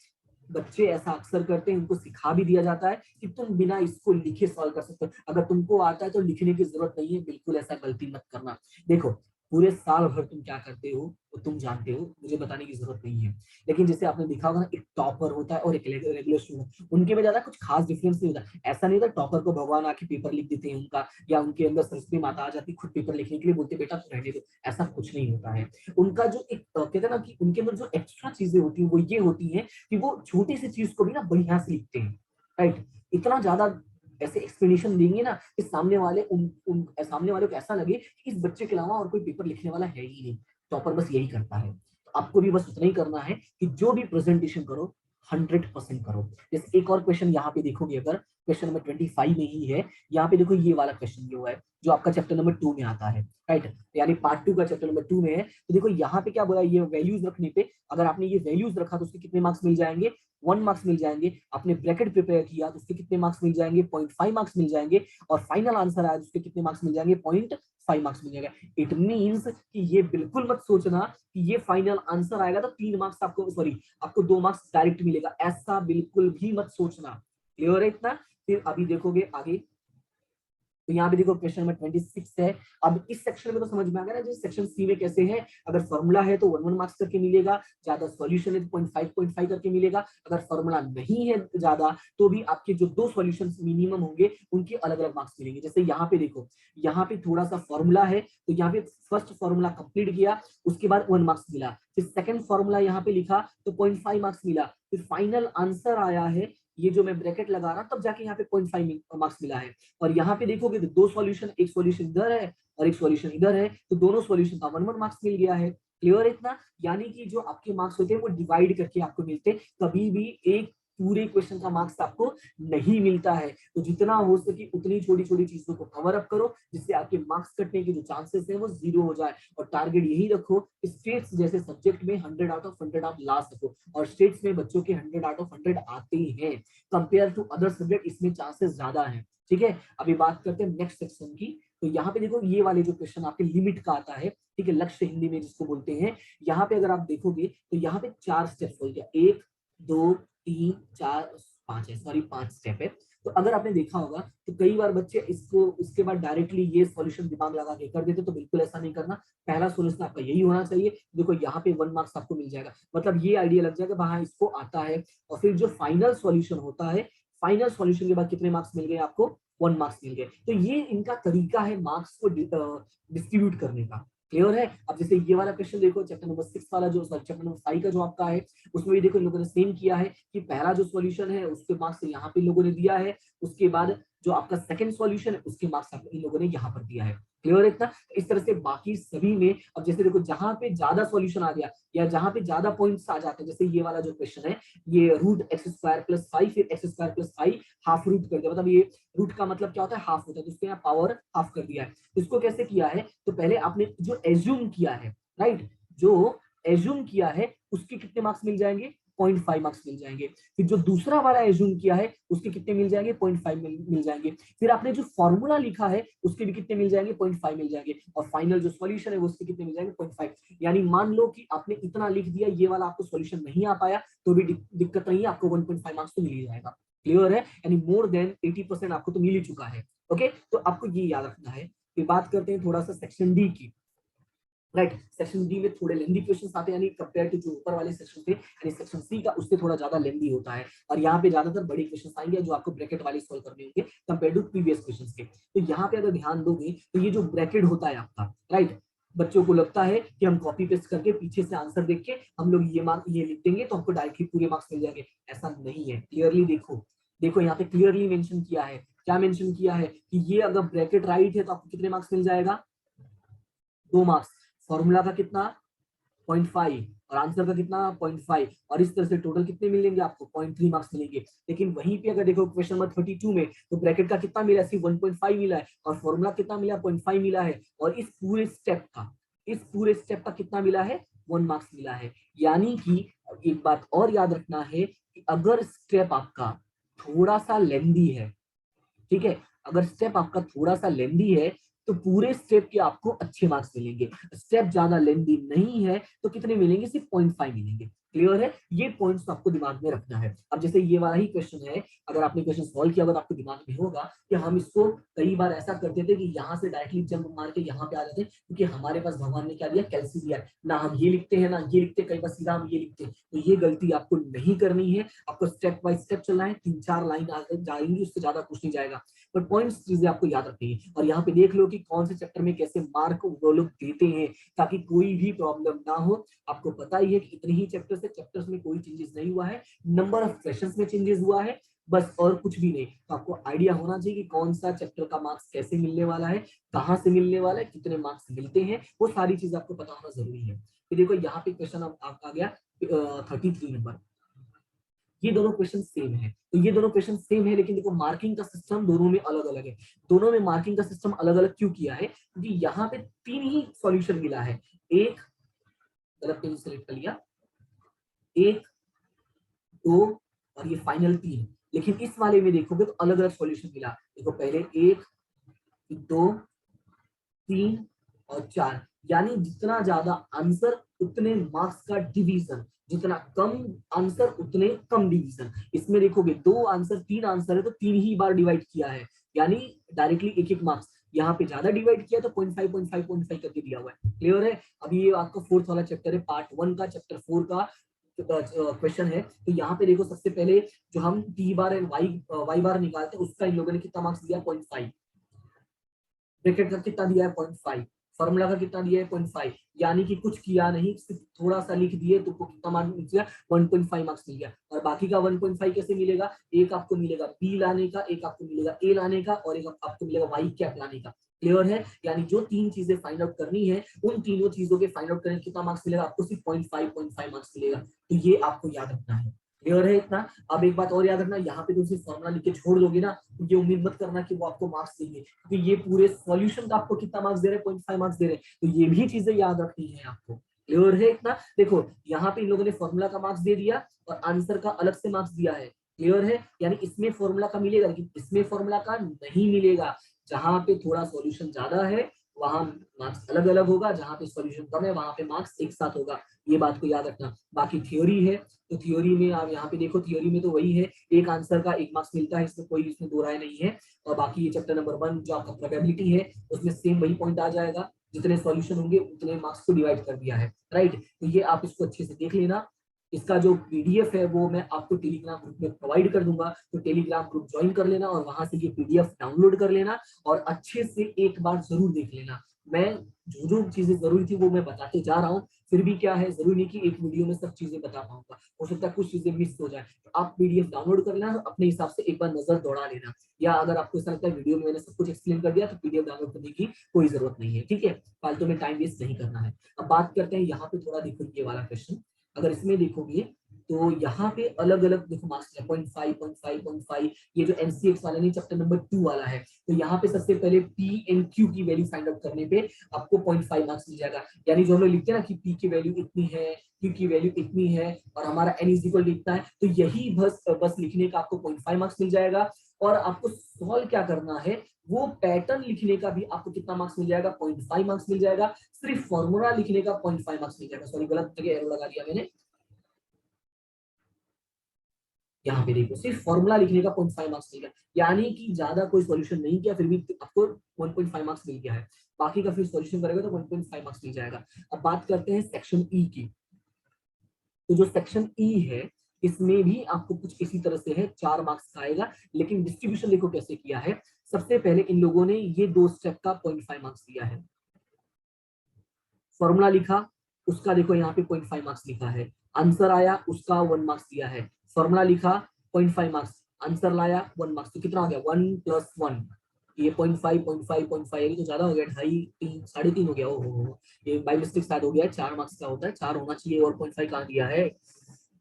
बच्चे ऐसा अक्सर करते हैं, उनको सिखा भी दिया जाता है कि तुम बिना इसको लिखे सॉल्व कर सकते हो, अगर तुमको आता है तो लिखने की जरूरत नहीं है। बिल्कुल ऐसा गलती मत करना। देखो पूरे साल भर तुम क्या करते हो वो तुम जानते हो, मुझे बताने की जरूरत नहीं है। लेकिन जैसे आपने देखा होगा ना, एक टॉपर होता है और एक रेगुलर स्टूडेंट, उनके में ज्यादा कुछ खास डिफरेंस नहीं होता। ऐसा नहीं होता टॉपर को भगवान आके पेपर लिख देते हैं उनका, या उनके अंदर सरस्वती माता आ जाती खुद पेपर लिखने के लिए, बोलते बेटा तू रहने दो, ऐसा कुछ नहीं होता है। उनका जो एक कहते हैं ना कि उनके अंदर जो एक्स्ट्रा चीजें होती हैं वो ये होती हैं कि वो छोटी सी चीज को भी ना बढ़िया से लिखते हैं। राइट, इतना ज्यादा ऐसे एक्सप्लेनेशन देंगे ना कि सामने वाले को ऐसा लगे कि इस बच्चे के अलावा और कोई पेपर लिखने वाला है ही नहीं। टॉपर बस यही करता है। तो आपको भी बस उतना ही करना है कि जो भी प्रेजेंटेशन करो 100% करो। जैसे एक और क्वेश्चन यहाँ पे देखोगे, अगर क्वेश्चन नंबर 25 में ही है, यहाँ पे देखो ये वाला क्वेश्चन दिया हुआ है जो आपका चैप्टर नंबर 2 में आता है। राइट, यानी पार्ट 2 का चैप्टर नंबर 2 में है। तो देखो यहाँ पे क्या बोला, ये वैल्यूज रखने पे, अगर आपने ये वैल्यूज रखा तो उसके कितने मार्क्स मिल जाएंगे, 1 मार्क्स मिल जाएंगे। आपने ब्रैकेट प्रिपेयर किया तो उसके कितने मार्क्स मिल जाएंगे, 0.5 मार्क्स मिल जाएंगे। और फाइनल आंसर आया तो उसके कितने मार्क्स मिल जाएंगे, 0.5 मार्क्स मिल जाएगा। इट मीन्स कि ये बिल्कुल मत सोचना कि ये फाइनल आंसर आएगा तो 3 मार्क्स आपको, सॉरी आपको 2 मार्क्स डायरेक्ट मिलेगा, ऐसा बिल्कुल भी मत सोचना। क्लियर है इतना। फिर अभी देखोगे आगे, तो यहाँ पे देखो क्वेश्चन नंबर 26 है। अब इस सेक्शन में तो समझ में आ गया ना, जिस सेक्शन सी में कैसे है, अगर फॉर्मूला है तो 1 मार्क्स करके मिलेगा, ज्यादा सॉल्यूशन है तो 0.5 करके मिलेगा। अगर फॉर्मूला नहीं है ज्यादा तो भी आपके जो 2 सॉल्यूशन मिनिमम होंगे उनके अलग अलग मार्क्स मिलेंगे। जैसे यहाँ पे देखो, यहाँ पे थोड़ा सा फॉर्मूला है तो यहाँ पे फर्स्ट फॉर्मूला कंप्लीट किया, उसके बाद 1 मार्क्स मिला। फिर सेकंड फॉर्मूला यहाँ पे लिखा तो 0.5 मार्क्स मिला। फिर फाइनल आंसर आया है, ये जो मैं ब्रैकेट लगा रहा तब जाके यहाँ पे 0.5 मार्क्स मिला है। और यहाँ पे देखोगे तो 2 सॉल्यूशन, एक सॉल्यूशन इधर है और एक सॉल्यूशन इधर है, तो दोनों सॉल्यूशन का 1 मार्क्स मिल गया है। क्लियर है इतना। यानी कि जो आपके मार्क्स होते हैं वो डिवाइड करके आपको मिलते हैं, कभी भी एक पूरे क्वेश्चन का मार्क्स आपको नहीं मिलता है। तो जितना हो सके उतनी छोटी छोटी चीजों को कवर अप करो जिससे आपके मार्क्स कटने के जो चांसेस है वो 0 हो जाए। और टारगेट यही रखो, स्टेट्स जैसे सब्जेक्ट में 100 आउट ऑफ 100 आप ला सको, और स्टेट्स में बच्चों के 100 आउट ऑफ 100 आते हैं कंपेयर टू अदर सब्जेक्ट, इसमें चांसेस ज्यादा है। ठीक है, अभी बात करते हैं नेक्स्ट सेक्शन की। तो यहाँ पे देखो ये वाले जो क्वेश्चन आपके लिमिट का आता है, ठीक है, लक्ष्य हिंदी में जिसको बोलते हैं। यहाँ पे अगर आप देखोगे तो यहाँ पे 4 स्टेप्स हो गया, 1 2 3 4 5 है, सॉरी 5 स्टेप है। तो अगर आपने देखा होगा तो कई बार बच्चे इसको उसके बाद डायरेक्टली ये सॉल्यूशन दिमाग लगा के कर देते, तो बिल्कुल ऐसा नहीं करना। पहला सॉल्यूशन आपका यही होना चाहिए। देखो यहाँ पे 1 मार्क्स आपको मिल जाएगा, मतलब ये आइडिया लग जाएगा हाँ इसको आता है। और फिर जो फाइनल सॉल्यूशन होता है, फाइनल सॉल्यूशन के बाद कितने मार्क्स मिल गए आपको, 1 मार्क्स मिल गए। तो ये इनका तरीका है मार्क्स को डिस्ट्रीब्यूट करने का। क्लियर है। अब जैसे ये वाला क्वेश्चन देखो, चैप्टर नंबर 6 वाला जो चैप्टर नंबर 5 का जो आपका है, उसमें भी देखो इन लोगों ने सेम किया है कि पहला जो सॉल्यूशन है उसके मार्क्स यहाँ पे इन लोगों ने दिया है, उसके बाद जो आपका सेकंड सॉल्यूशन है उसके मार्क्स इन लोगों ने यहाँ पर दिया है। क्लियर है इतना। इस तरह से बाकी सभी में अब जैसे देखो जहां पे ज्यादा सॉल्यूशन आ गया या जहां पे ज्यादा पॉइंट्स आ जाते हैं, जैसे ये वाला जो क्वेश्चन है, ये रूट एक्स स्क्वायर प्लस 5 फिर x square plus 5 half root कर दिया, मतलब ये रूट का मतलब क्या होता है, हाफ होता है, तो उसके यहाँ पावर हाफ कर दिया है। इसको कैसे किया है, तो पहले आपने जो एज्यूम किया है, राइट, जो एज्यूम किया है उसके कितने मार्क्स मिल जाएंगे, 0.5 मार्क्स मिल जाएंगे। फिर जो दूसरा वाला एज्यूम किया है उसके कितने मिल जाएंगे, 0.5 मिल जाएंगे। फिर आपने जो फॉर्मूला लिखा है उसके भी कितने मिल जाएंगे, 0.5 मिल जाएंगे। और फाइनल जो सॉल्यूशन है उसके कितने मिल जाएंगे, 0.5। यानी मान लो कि आपने इतना लिख दिया, ये वाला आपको सॉल्यूशन नहीं आ पाया तो भी दिक्कत नहीं है, आपको 1.5 मार्क्स तो मिल ही जाएगा। क्लियर है, यानी मोर देन 80% आपको तो मिल ही चुका है। ओके, तो आपको ये याद रखना है। फिर बात करते हैं थोड़ा सा सेक्शन डी की। राइट, सेक्शन डी में थोड़े लेंदी क्वेश्चंस आते हैं, यानी कंपेयर टू जो ऊपर वाले सेक्शन थे, यानी सेक्शन सी का उससे थोड़ा ज्यादा लेंदी होता है। और यहाँ पे ज्यादातर बड़े क्वेश्चंस आएंगे जो आपको ब्रैकेट वाले सॉल्व करने होंगे कंपेयर टू प्रीवियस क्वेश्चंस के। तो यहाँ पे अगर ध्यान दोगे तो ये जो ब्रैकेट होता है आपका, राइट, बच्चों को लगता है कि हम कॉपी पेस्ट करके पीछे से आंसर देख के हम लोग ये मार्क ये लिख देंगे तो हमको डायरेक्टली पूरे मार्क्स मिल जाएंगे। ऐसा नहीं है। क्लियरली देखो, देखो यहाँ पे क्लियरली मेंशन किया है। क्या मेंशन किया है कि ये अगर ब्रैकेट राइट है तो आपको कितने मार्क्स मिल जाएगा, 2 मार्क्स। फॉर्मूला का कितना, 0.5, और आंसर का कितना, 0.5, और इस तरह से टोटल कितने मिलेंगे आपको, 0.3 मार्क्स मिलेंगे। लेकिन वहीं पे अगर देखो क्वेश्चन नंबर 32 में तो ब्रैकेट का कितना मिला, सिर्फ 1.5 मिला है, और फॉर्मूला कितना मिला, 0.5 मिला है, और इस पूरे स्टेप का कितना मिला है, 1 मार्क्स मिला है। यानी कि एक बात और याद रखना है कि अगर स्टेप आपका थोड़ा सा लेंदी है, ठीक है, अगर स्टेप आपका थोड़ा सा लेंदी है तो पूरे स्टेप के आपको अच्छे मार्क्स मिलेंगे। स्टेप ज्यादा लेंदी नहीं है तो कितने मिलेंगे, सिर्फ 0.5 मिलेंगे। क्लियर है, ये पॉइंट्स आपको दिमाग में रखना है। अब जैसे ये वाला ही क्वेश्चन है, अगर आपने क्वेश्चन सॉल्व किया होगा तो आपको दिमाग में होगा कि हम इसको कई बार ऐसा करते थे कि यहाँ से डायरेक्टली जंप मार के यहाँ पे आ जाते, क्योंकि हमारे पास भगवान ने क्या दिया, कैलसी दिया, ना हम ये लिखते हैं ना ये लिखते, कई बार सीधा हम ये लिखते हैं। तो ये गलती आपको नहीं करनी है, आपको स्टेप बाय स्टेप चलना है। 3-4 लाइन आगे जाएंगी, उससे ज्यादा कुछ नहीं जाएगा, पर पॉइंट्स चीजें आपको याद रखनी है। और यहाँ पे देख लो कि कौन से चैप्टर में कैसे मार्क वो लोग देते हैं, ताकि कोई भी प्रॉब्लम ना हो। आपको पता ही है कि इतने ही चैप्टर्स है, चैप्टर्स में कोई चेंजेस नहीं हुआ है, नंबर ऑफ क्वेश्चंस में चेंजेस हुआ है बस, और कुछ भी नहीं। तो आपको आइडिया होना चाहिए कि कौन सा चैप्टर का मार्क्स कैसे मिलने वाला है, कहाँ से मिलने वाला है, कितने मार्क्स मिलते हैं, वो सारी चीज आपको पता होना जरूरी है। तो देखो यहाँ पे क्वेश्चन आ गया 33 नंबर। ये दोनों क्वेश्चन सेम है, तो ये दोनों क्वेश्चन सेम है, लेकिन देखो मार्किंग का सिस्टम दोनों में अलग अलग है। दोनों में मार्किंग का सिस्टम अलग अलग क्यों किया है, क्योंकि यहाँ पे 3 ही सॉल्यूशन मिला है, एक गलत पेज सेलेक्ट कर लिया, 1 2 और ये फाइनल 3। लेकिन इस वाले में देखोगे तो अलग अलग सॉल्यूशन मिला। देखो पहले 1 2 3 और 4, यानी जितना ज्यादा आंसर उतने मार्क्स का डिवीजन, जितना कम आंसर उतने कम डिवीजन। इसमें देखोगे 2 आंसर 3 आंसर है तो 3 ही बार डिवाइड किया है, यानी डायरेक्टक्ली एक एक मार्क्स। यहाँ पे ज्यादा डिवाइड किया तो 0.5 करके दिया हुआ है। क्लियर है। अभी ये आपका 4th वाला चैप्टर है, पार्ट 1 का चैप्टर 4 का क्वेश्चन है। तो यहाँ पे देखो सबसे पहले जो हम टी बार एंड वाई बार निकालते हैं उसका इन लोगों ने कितना मार्क्स दिया, 0.5। ब्रैकेट का कितना दिया है, 0.5। फॉर्मूला का कितना दिया है, 0.5। यानी कि कुछ किया नहीं, सिर्फ थोड़ा सा लिख दिए तो कितना मार्क्स मिल गया, 1.5 मार्क्स मिल गया। और बाकी का 1.5 कैसे मिलेगा, एक आपको मिलेगा बी लाने का, एक आपको मिलेगा ए लाने का, और एक आपको मिलेगा वाई कैप लाने का। क्लियर है। यानी जो 3 चीजें फाइंड आउट करनी है, उन तीनों चीजों के फाइंड आउट करने कितना मार्क्स मिलेगा आपको, सिर्फ 0.5 मार्क्स मिलेगा। तो ये आपको याद रखना है। क्लियर है इतना। अब एक बात और याद रखना, यहाँ पे तो सिर्फ फॉर्मूला लिख के छोड़ दोगे ना, तो ये उम्मीद मत करना कि वो आपको मार्क्स देंगे, क्योंकि ये पूरे सॉल्यूशन का आपको कितना मार्क्स दे रहे हैं, 0.5 मार्क्स दे रहे हैं। तो ये भी चीजें याद रखनी है आपको। क्लियर है इतना। देखो यहाँ पे इन लोगों ने फॉर्मूला का मार्क्स दे दिया और आंसर का अलग से मार्क्स दिया है। क्लियर है, यानी इसमें फॉर्मूला का मिलेगा लेकिन इसमें फॉर्मूला का नहीं मिलेगा। जहां पे थोड़ा सॉल्यूशन ज्यादा है वहां मार्क्स अलग अलग होगा, जहां पे सॉल्यूशन कम है वहां पे मार्क्स एक साथ होगा। ये बात को याद रखना। बाकी थ्योरी है, तो थ्योरी में आप यहाँ पे देखो, थ्योरी में तो वही है, एक आंसर का एक मार्क्स मिलता है, इसमें कोई इसमें दो राय नहीं है। और बाकी ये चैप्टर नंबर 1 जो आपका प्रोबेबिलिटी है उसमें सेम वही पॉइंट आ जाएगा, जितने सॉल्यूशन होंगे उतने मार्क्स को डिवाइड कर दिया है। राइट, तो ये आप इसको अच्छे से देख लेना। इसका जो पीडीएफ है वो मैं आपको टेलीग्राम ग्रुप में प्रोवाइड कर दूंगा, तो टेलीग्राम ग्रुप ज्वाइन कर लेना और वहां से ये पीडीएफ डाउनलोड कर लेना और अच्छे से एक बार जरूर देख लेना। मैं जो जो चीजें जरूरी थी वो मैं बताते जा रहा हूँ, फिर भी क्या है, जरूरी नहीं कि एक वीडियो में सब चीजें बता पाऊंगा, हो सकता है कुछ चीजें मिस हो जाए। तो आप पीडीएफ डाउनलोड कर लेना, अपने हिसाब से एक बार नजर दौड़ा लेना, या अगर आपको ऐसा लगता है वीडियो में मैंने सब कुछ एक्सप्लेन कर दिया तो पीडीएफ डाउनलोड करने की कोई जरूरत नहीं है। ठीक है, फालतू में टाइम वेस्ट नहीं करना है। अब बात करते हैं यहाँ पे, थोड़ा देखो ये वाला क्वेश्चन, अगर इसमें देखोगे तो यहाँ पे अलग अलग देखो मार्क्स है, 0.5 0.5 0.5। ये जो एनसीएक्स वाला नहीं, चैप्टर नंबर 2 वाला है, तो यहाँ पे सबसे पहले पी एंड क्यू की वैल्यू फाइंड आउट करने पे आपको 0.5 मार्क्स मिल जाएगा। यानी जो हम लोग लिखते हैं ना कि पी की वैल्यू इतनी है, क्यू की वैल्यू इतनी है और हमारा एन इज इक्वल लिखता है, तो यही बस लिखने का आपको 0.5 मार्क्स मिल जाएगा। और आपको सॉल्व क्या करना है, वो पैटर्न लिखने का भी आपको कितना मार्क्स मिल जाएगा, 0.5 मार्क्स मिल जाएगा। सिर्फ फॉर्मूला लिखने का 0.5 मार्क्स मिल जाएगा। सॉरी, गलत जगह एरो लगा दिया मैंने। यहाँ पे देखो सिर्फ फॉर्मूला लिखने का 0.5 मार्क्स मिल गया, यानी कि ज्यादा कोई सॉल्यूशन नहीं किया फिर भी आपको 1.5 मार्क्स मिल गया है। बाकी का फिर सॉल्यूशन करेगा तो 1.5 मार्क्स मिल जाएगा। अब बात करते हैं सेक्शन ई की। तो जो सेक्शन ई है इसमें भी आपको कुछ इसी तरह से है, 4 मार्क्स का आएगा, लेकिन डिस्ट्रीब्यूशन देखो कैसे किया है। सबसे पहले इन लोगों ने ये 2 स्टेप का 0.5 मार्क्स दिया है। फॉर्मूला लिखा, उसका देखो यहाँ पे 0.5 मार्क्स लिखा है। आंसर आया, उसका 1 मार्क्स दिया है। फॉर्मूला लिखा, 0.5 मार्क्स। आंसर लाया, 1 मार्क्स। तो कितना हो गया, 1 + 1। ये 0.5 0.5 0.5, ये तो ज्यादा हो गया, 2.5 3 3.5 हो गया। ओहो, ये बाई मिस्टेक शायद हो गया है। 4 मार्क्स का होता है, 4 होना चाहिए और 0.5 कहाँ दिया है,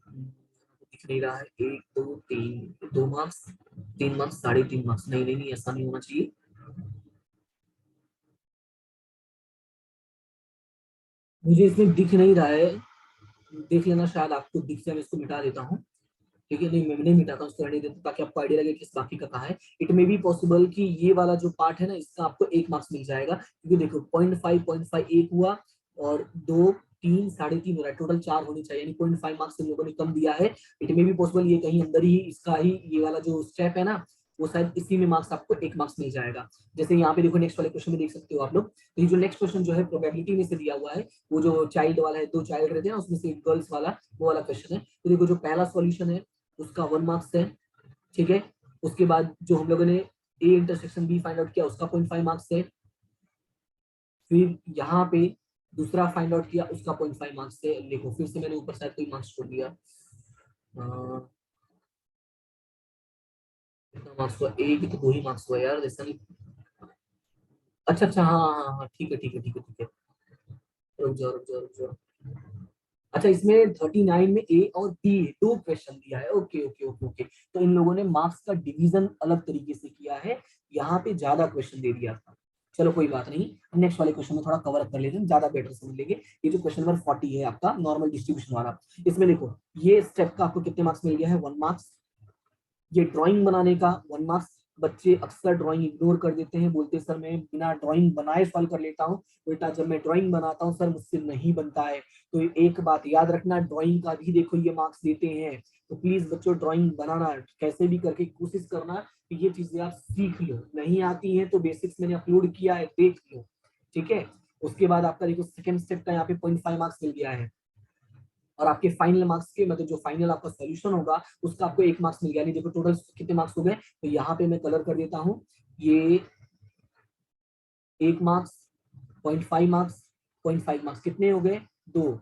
दिख नहीं रहा है। 1 2 3, 2 मार्क्स, 3 मार्क्स, 3.5 मार्क्स। नहीं नहीं नहीं, ऐसा नहीं होना चाहिए। मुझे इसमें दिख नहीं रहा है, देख लेना, शायद आपको दिख जाए। मैं इसको मिटा देता हूँ। ठीक है, नहीं मैं नहीं मिटाता हूँ, उसको रहने देता हूँ, ताकि आपको आइडिया लगे किस बाकी का कहाँ है। इट मे बी पॉसिबल कि ये वाला जो पार्ट है ना, इसका आपको 1 मार्क्स मिल जाएगा, क्योंकि देखो 0.5 एक हुआ और 2 3 3.5 हो रहा है, टोटल 4 होनी चाहिए, यानी 0.5 मार्क्स इन लोगों ने कम दिया है। इट मे बी पॉसिबल ये कहीं अंदर ही इसका ही ये वाला जो स्टेप है ना, वो शायद इसी में मार्क्स आपको 1 मार्क्स मिल जाएगा। जैसे यहाँ पे देखो नेक्स्ट वाले क्वेश्चन में देख सकते हो आप लोग। तो ये जो नेक्स्ट क्वेश्चन जो है प्रोबेबिलिटी में से दिया हुआ है, वो जो चाइल्ड वाला है, 2 चाइल्ड रहते हैं ना, उसमें से एक गर्ल्स वाला, वो वाला क्वेश्चन है। तो देखो जो पहला सॉल्यूशन है उसका 1 मार्क्स है। ठीक है, उसके बाद जो हम लोगों ने A intersection B find out किया उसका 0.5 मार्क्स है। फिर यहाँ पे दूसरा फाइंड आउट किया उसका 0.5 मार्क्स है। देखो फिर से मैंने ऊपर शायद कोई मार्क्स छोड़ दिया। कितना मार्क्स हुआ, एक ही तो 2 ही मार्क्स हुआ यार, जैसा नहीं। अच्छा अच्छा, हाँ हाँ हाँ हाँ, ठीक है ठीक है ठीक है ठीक है। रुक जाओ रुक जाओ रुक जाओ। अच्छा, इसमें 39 में ए और बी 2 क्वेश्चन दिया है। ओके ओके ओके ओके, तो इन लोगों ने मार्क्स का डिवीजन अलग तरीके से किया है, यहाँ पे ज्यादा क्वेश्चन दे दिया था। चलो कोई बात नहीं, नेक्स्ट वाले क्वेश्चन में थोड़ा कवर अप कर लेते हैं, ज्यादा बेटर समझ लेंगे। ये जो क्वेश्चन नंबर 40 है आपका नॉर्मल डिस्ट्रीब्यूशन वाला, इसमें देखो ये स्टेप का आपको कितने मार्क्स मिल गया है, 1 मार्क्स। ये ड्राइंग बनाने का 1 मार्क्स। बच्चे अक्सर ड्राइंग इग्नोर कर देते हैं, बोलते सर मैं बिना ड्राइंग बनाए सॉल्व कर लेता हूँ। बेटा जब मैं ड्राइंग बनाता हूँ सर मुझसे नहीं बनता है। तो एक बात याद रखना, ड्राइंग का भी देखो ये मार्क्स देते हैं। तो प्लीज बच्चों ड्राइंग बनाना कैसे भी करके कोशिश करना कि ये चीजें आप सीख लो। नहीं आती है तो बेसिक्स मैंने अपलोड किया है, देख लो। ठीक है, उसके बाद आपका देखो सेकंड स्टेप का यहाँ पे 0.5 मार्क्स मिल गया है। और आपके फाइनल मार्क्स के मतलब जो फाइनल आपका सॉल्यूशन होगा उसका आपको 1 मार्क्स मिल गया। नहीं देखो टोटल कितने मार्क्स हो गए, तो यहाँ पे मैं कलर कर देता हूँ। ये 1 मार्क्स, 0.5 मार्क्स, 0.5 मार्क्स कितने हो गए, 2।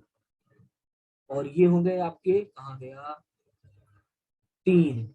और ये हो गए आपके कहाँ गया, 3।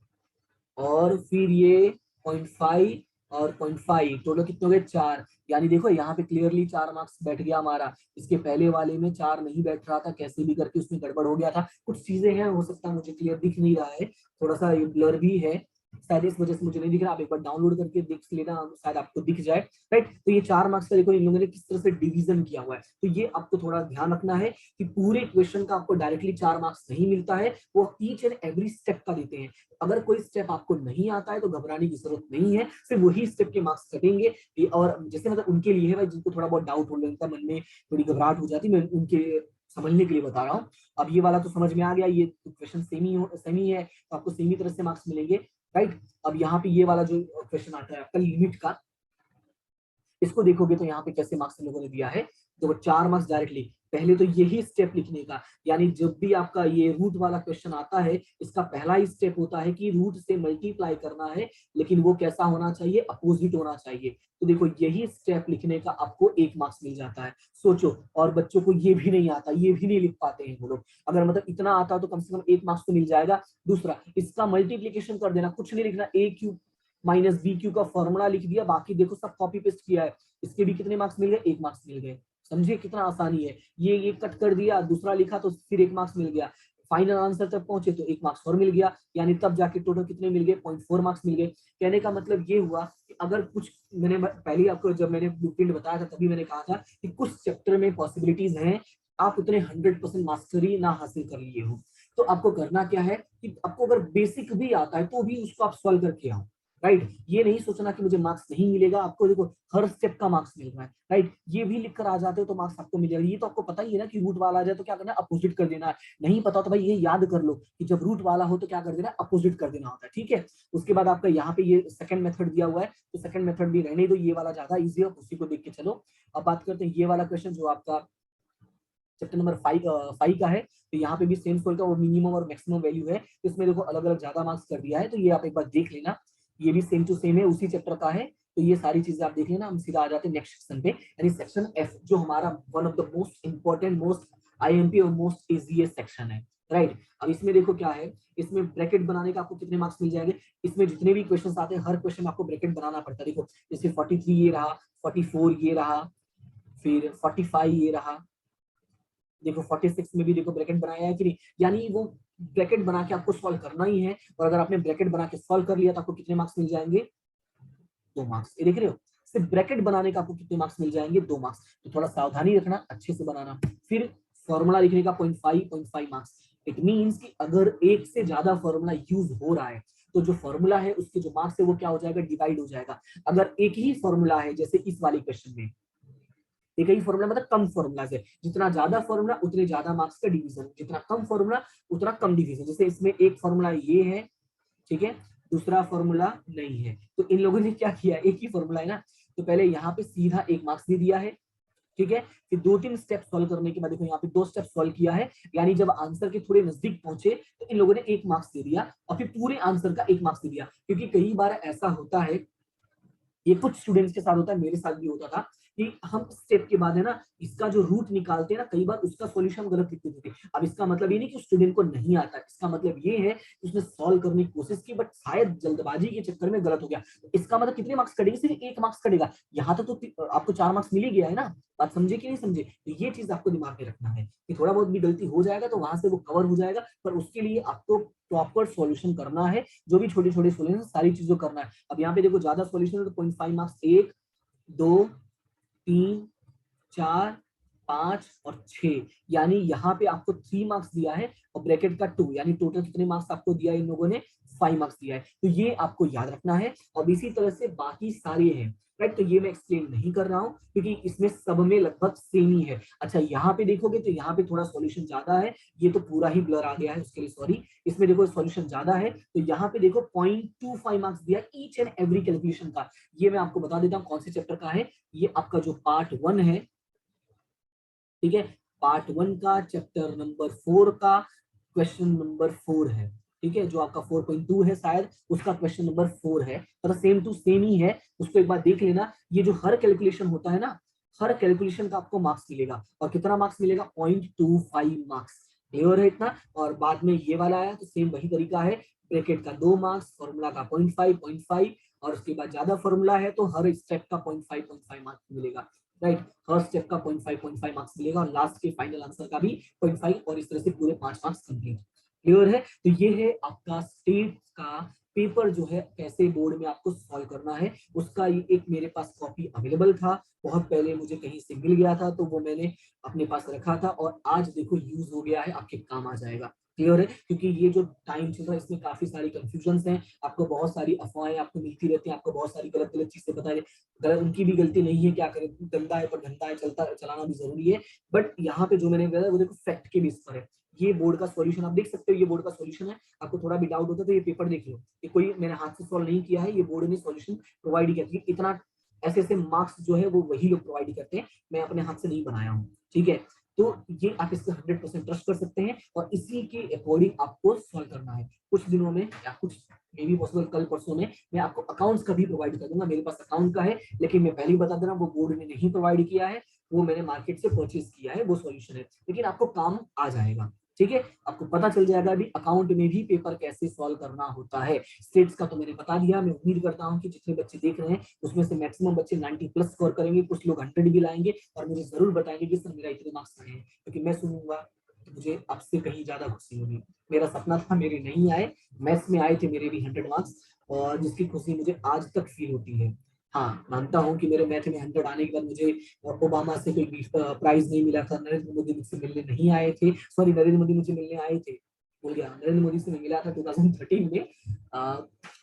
और फिर ये 0.5 और 0.5, टोटल कितने हो गए 4। यानी देखो यहाँ पे क्लियरली 4 मार्क्स बैठ गया हमारा। इसके पहले वाले में 4 नहीं बैठ रहा था, कैसे भी करके उसमें गड़बड़ हो गया था। कुछ चीजें हैं, हो सकता है मुझे क्लियर दिख नहीं रहा है, थोड़ा सा ब्लर भी है शायद, इस वजह से मुझे नहीं दिख रहा। आप एक बार डाउनलोड करके देख लेना, शायद आपको दिख जाए। राइट, तो ये 4 मार्क्स का देखो इन लोगों ने किस तरह से डिवीजन किया हुआ है। तो ये आपको थोड़ा ध्यान रखना है कि पूरे क्वेश्चन का आपको डायरेक्टली 4 मार्क्स नहीं मिलता है, वो ईच एंड एवरी स्टेप का देते हैं। अगर कोई स्टेप आपको नहीं आता है तो घबराने की जरूरत नहीं है, सिर्फ वही स्टेप के मार्क्स कटेंगे। और जैसे मतलब उनके लिए है भाई, जिनको थोड़ा बहुत डाउट हो लगता है, मन में थोड़ी घबराहट हो जाती है, मैं उनके समझने के लिए बता रहा हूँ। अब ये वाला तो समझ में आ गया, ये क्वेश्चन सेमी है, तो आपको सेमी तरह से मार्क्स मिलेंगे। राइट, अब यहाँ पे ये वाला जो क्वेश्चन आता है आपका लिमिट का, इसको देखोगे तो यहाँ पे कैसे मार्क्स इन लोगों ने दिया है। तो 4 मार्क्स डायरेक्टली, पहले तो यही स्टेप लिखने का, यानी जब भी आपका ये रूट वाला क्वेश्चन आता है, इसका पहला ही स्टेप होता है कि रूट से मल्टीप्लाई करना है, लेकिन वो कैसा होना चाहिए, अपोजिट होना चाहिए। तो देखो यही स्टेप लिखने का आपको 1 मार्क्स मिल जाता है। सोचो, और बच्चों को ये भी नहीं आता, ये भी नहीं लिख पाते हैं वो लोग। अगर मतलब इतना आता तो कम से कम 1 मार्क्स तो मिल जाएगा। दूसरा, इसका मल्टीप्लीकेशन कर देना, कुछ नहीं लिखना, ए क्यूब माइनस बी क्यू का फॉर्मूला लिख दिया, बाकी देखो सब कॉपी पेस्ट किया है। इसके भी कितने मार्क्स मिल गए, 1 मार्क्स मिल गए। समझिए कितना आसानी है। ये कट कर दिया, दूसरा लिखा तो फिर 1 मार्क्स मिल गया। फाइनल आंसर तक पहुंचे तो 1 मार्क्स और मिल गया, यानी तब जाके टोटल कितने मिल गए, 0.4 मार्क्स मिल गए। कहने का मतलब ये हुआ कि अगर कुछ, मैंने पहले आपको जब मैंने ब्लूप्रिंट बताया था तभी मैंने कहा था कि कुछ चैप्टर में पॉसिबिलिटीज हैं आप उतने 100% मास्टरी ना हासिल कर लिए हो, तो आपको करना क्या है कि आपको अगर बेसिक भी आता है तो भी उसको आप सॉल्व करके आओ। राइट, ये नहीं सोचना कि मुझे मार्क्स नहीं मिलेगा, आपको देखो हर स्टेप का मार्क्स मिल रहा है। राइट, ये भी लिख कर आ जाते हो तो मार्क्स आपको मिलेगा। ये तो आपको पता ही है ना कि रूट वाला आ जाए तो क्या करना है, अपोजिट कर देना है। नहीं पता तो भाई ये याद कर लो कि जब रूट वाला हो तो क्या कर देना है, अपोजिट कर देना होता है। ठीक है, उसके बाद आपका यहाँ पे ये सेकंड मेथड दिया हुआ है, तो सेकंड मेथड भी रहने दो, ये वाला ज्यादा इजी है, उसी को देख के चलो। अब बात करते हैं ये वाला क्वेश्चन जो आपका चैप्टर नंबर 5 का है। तो यहाँ पे भी सेम सोल का वो मिनिमम और मैक्सिमम वैल्यू है, तो इसमें देखो अलग अलग ज्यादा मार्क्स कर दिया है, तो ये आप एक बार देख लेना। ये भी सेम टू सेम है, उसी चैप्टर का है, तो ये सारी चीजें आप देख लेना। हम सीधा आ जाते हैं नेक्स्ट सेक्शन पे, यानी सेक्शन एफ, जो हमारा one of the most important, most IMP और मोस्ट इजीएस्ट सेक्शन है। राइट, अब इसमें देखो क्या है, इसमें ब्रैकेट बनाने का आपको कितने मार्क्स मिल जाएंगे। इसमें जितने भी क्वेश्चन आते हैं हर क्वेश्चन आपको ब्रैकेट बनाना पड़ता है। देखो जैसे 43 ये रहा, 44 ये रहा, फिर 45 ये रहा, देखो 46 में भी देखो ब्रैकेट बनाया है कि नहीं, यानी वो ब्रैकेट बना के आपको सॉल्व करना ही है। और अगर आपने ब्रैकेट बना के सॉल्व कर लिया तो आपको कितने मार्क्स मिल जाएंगे, 2 मार्क्स। ये देख रहे हो, सिर्फ ब्रैकेट बनाने का आपको कितने मार्क्स मिल जाएंगे, 2 मार्क्स। तो थोड़ा सावधानी रखना, अच्छे से बनाना। फिर फॉर्मूला लिखने का 0.5 मार्क्स। इट मीन्स कि अगर एक से ज्यादा फॉर्मूला यूज हो रहा है तो जो फॉर्मूला है उसके जो मार्क्स है वो क्या हो जाएगा, डिवाइड हो जाएगा। अगर एक ही फॉर्मूला है, जैसे इस वाले क्वेश्चन में एक ही फॉर्मूला मतलब कम फॉर्मूला से, जितना ज्यादा फॉर्मूला उतने ज्यादा मार्क्स का डिवीजन, जितना कम फॉर्मूला उतना कम डिवीजन। जैसे इसमें एक फॉर्मूला ये है, ठीक है, दूसरा फॉर्मूला नहीं है, तो इन लोगों ने क्या किया, एक ही फॉर्मूला है ना, तो पहले यहाँ पे सीधा 1 मार्क्स दे दिया है। ठीक है, फिर 2-3 स्टेप सॉल्व करने के बाद देखो यहाँ पे 2 स्टेप सॉल्व किया है, यानी जब आंसर के थोड़े नजदीक पहुंचे तो इन लोगों ने 1 मार्क्स दे दिया, और फिर पूरे आंसर का 1 मार्क्स दे दिया। क्योंकि कई बार ऐसा होता है, ये कुछ स्टूडेंट्स के साथ होता है, मेरे साथ भी होता था, कि हम स्टेप के बाद है ना इसका जो रूट निकालते हैं ना, कई बार उसका सॉल्यूशन गलत लिख देते थे। अब इसका मतलब ये नहीं कि स्टूडेंट को नहीं आता, इसका मतलब ये है कि उसने सॉल्व करने की कोशिश की बट शायद जल्दबाजी के चक्कर में गलत हो गया। तो इसका मतलब कितने मार्क्स कटेंगे, सिर्फ 1 मार्क्स कटेगा। यहाँ तक तो आपको 4 मार्क्स मिल ही गया है ना, बात समझे कि नहीं समझे। तो ये चीज आपको दिमाग में रखना है कि थोड़ा बहुत भी गलती हो जाएगा तो वहां से वो कवर हो जाएगा, पर उसके लिए आपको प्रॉपर सॉल्यूशन करना है, जो भी छोटे छोटे सॉल्यूशन सारी चीजों करना है। अब यहाँ पे देखो ज्यादा सॉल्यूशन है तो 0.5 मार्क्स, 1 2 3 4 5 और 6, यानी यहाँ पे आपको 3 मार्क्स दिया है और ब्रैकेट का 2, यानी टोटल कितने मार्क्स आपको दिया है इन लोगों ने, 5 मार्क्स दिया है। तो ये आपको याद रखना है। और इसी तरह से बाकी सारे हैं। राइट, तो ये मैं एक्सप्लेन नहीं कर रहा हूँ क्योंकि इसमें सब में लगभग सेम ही है। अच्छा, यहाँ पे देखोगे तो यहाँ पे थोड़ा सॉल्यूशन ज्यादा है, ये तो पूरा ही ब्लर आ गया है, उसके लिए सॉरी। इसमें देखो सॉल्यूशन ज्यादा है, तो यहाँ पे देखो 0.25 मार्क्स दिया ईच एंड एवरी कैलकुलेशन का। ये मैं आपको बता देता हूँ कौन से चैप्टर का है। ये आपका जो पार्ट 1 है, ठीक है, पार्ट 1 का चैप्टर नंबर 4 का क्वेश्चन नंबर 4 है। ठीक है, जो आपका 4.2 है शायद, उसका क्वेश्चन नंबर 4 है, तो सेम टू सेम ही है, उसको एक बार देख लेना। ये जो हर कैलकुलेशन होता है ना, हर कैलकुलेशन का आपको मार्क्स मिलेगा, और कितना मार्क्स मिलेगा, 0.25 मार्क्स। क्लियर है इतना। और बाद में ये वाला आया तो सेम वही तरीका है, ब्रैकेट का 2 मार्क्स, फॉर्मूला का 0.5 और उसके बाद ज्यादा फॉर्मूला है तो हर स्टेप का 0.5 मार्क्स मिलेगा, राइट। हर स्टेप का 0.5 मार्क्स मिलेगा और लास्ट के फाइनल आंसर का भी 0.5, और इस तरह से पूरे 5 मार्क्स कंप्लीट। क्लियर है? तो ये है आपका स्टेट का पेपर जो है कैसे बोर्ड में आपको सॉल्व करना है, उसका ये एक मेरे पास कॉपी अवेलेबल था, बहुत पहले मुझे कहीं से मिल गया था तो वो मैंने अपने पास रखा था और आज देखो यूज हो गया है, आपके काम आ जाएगा। क्लियर है? क्योंकि ये जो टाइम चल रहा है इसमें काफी सारी कंफ्यूजन हैं, आपको बहुत सारी अफवाहें आपको मिलती रहती हैं, आपको बहुत सारी गलत गलत चीजें बताए, गलत उनकी भी गलती नहीं है, क्या करें, गंदा है पर गंदा है, चलता चलाना भी जरूरी है। बट यहाँ पे जो मैंने बताया वो देखो फैक्ट के बेस पर है। ये बोर्ड का सॉल्यूशन आप देख सकते हो, ये बोर्ड का सॉल्यूशन है। आपको थोड़ा भी डाउट होता है तो ये पेपर देख लो, ये कोई मैंने हाथ से सॉल्व नहीं किया है, ये बोर्ड ने सॉल्यूशन प्रोवाइड किया है। इतना ऐसे ऐसे मार्क्स जो है वो वही लोग प्रोवाइड करते हैं, मैं अपने हाथ से नहीं बनाया हूँ, ठीक है। तो ये आप इससे 100% ट्रस्ट कर सकते हैं और इसी के अकॉर्डिंग आपको सॉल्व करना है। कुछ दिनों में या कुछ मे बी पॉसिबल कल परसों में मैं आपको अकाउंट्स का भी प्रोवाइड कर दूंगा, मेरे पास अकाउंट का है, लेकिन मैं पहले ही बता दे रहा हूँ वो बोर्ड ने नहीं प्रोवाइड किया है, वो मैंने मार्केट से परचेज किया है, वो सॉल्यूशन है, लेकिन आपको काम आ जाएगा, ठीक है। आपको पता चल जाएगा अभी अकाउंट में भी पेपर कैसे सॉल्व करना होता है। स्टेट्स का तो मैंने बता दिया, मैं उम्मीद करता हूँ कि जितने बच्चे देख रहे हैं उसमें से मैक्सिमम बच्चे 90 प्लस स्कोर करेंगे, कुछ लोग 100 भी लाएंगे और मुझे जरूर बताएंगे कि सर मेरा इतने मार्क्स आए हैं, क्योंकि मैं सुनूंगा तो मुझे आपसे कहीं ज्यादा खुशी होगी। मेरा सपना था मेरे नहीं आए, मैथ्स में आए थे मेरे भी 100 मार्क्स, और जिसकी खुशी मुझे आज तक फील होती है। हाँ, मानता हूँ कि मेरे मैथ में 100 आने के बाद मुझे ओबामा से कोई प्राइज नहीं मिला था, नरेंद्र मोदी मुझसे मिलने नहीं आए थे, सॉरी नरेंद्र मोदी मुझे मिलने आए थे, भूल गया, नरेंद्र मोदी से मिला था 2013 में,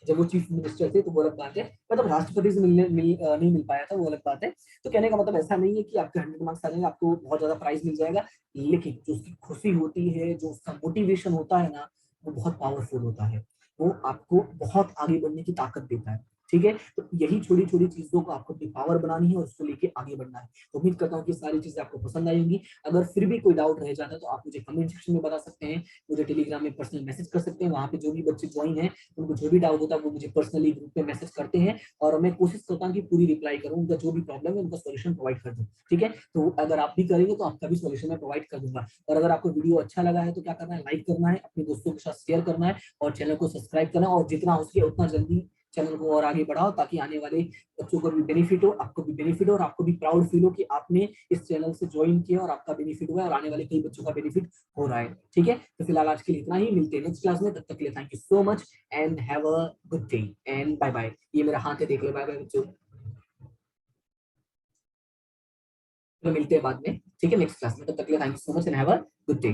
जब वो चीफ मिनिस्टर थे, तो वो अलग बात है। मतलब राष्ट्रपति से नहीं मिल पाया था, वो अलग बात है। तो कहने का मतलब ऐसा नहीं है कि आपके 100 मार्क्स आ जाएंगे, आपको बहुत ज्यादा प्राइज मिल जाएगा, लेकिन जो उसकी खुशी होती है, जो उसका मोटिवेशन होता है ना, वो बहुत पावरफुल होता है, वो आपको बहुत आगे बढ़ने की ताकत देता है, ठीक है। तो यही छोटी छोटी चीजों को आपको अपनी पावर बनानी है और उसको लेके आगे बढ़ना है। तो उम्मीद करता हूँ कि सारी चीजें आपको पसंद आएंगी। अगर फिर भी कोई डाउट रह जाता है तो आप मुझे कमेंट सेक्शन में बता सकते हैं, मुझे टेलीग्राम में पर्सनल मैसेज कर सकते हैं, वहाँ पे जो भी बच्चे ज्वाइन है उनको जो भी डाउट होता है वो मुझे पर्सनली ग्रुप में मैसेज करते हैं और मैं कोशिश करता हूँ कि पूरी रिप्लाई करूँ, उनका जो भी प्रॉब्लम है उनका सोल्यूशन प्रोवाइड कर दूँ, ठीक है। तो अगर आप भी करेंगे तो आपका भी सोल्यूशन मैं प्रोवाइड कर दूंगा। और अगर आपको वीडियो अच्छा लगा है तो क्या करना है, लाइक करना है, अपने दोस्तों के साथ शेयर करना है और चैनल को सब्सक्राइब करना है, और जितना हो सके उतना जल्दी चैनल को और आगे बढ़ाओ, ताकि आने वाले बच्चों को भी बेनिफिट हो, आपको भी बेनिफिट हो और आपको भी प्राउड फील हो कि आपने इस चैनल से ज्वाइन किया और आपका बेनिफिट हुआ है और आने वाले कई बच्चों का बेनिफिट हो रहा है, ठीक है। तो फिलहाल आज के लिए इतना ही, मिलते हैं नेक्स्ट क्लास में, तब तक के लिए thank you so much and have a good day and bye bye. ये मेरा हाथ है, देख लो, बाय बाय बच्चों। तो मिलते हैं बाद में, ठीक है, नेक्स्ट क्लास में, तब तक के लिए thank you so much and have a good day.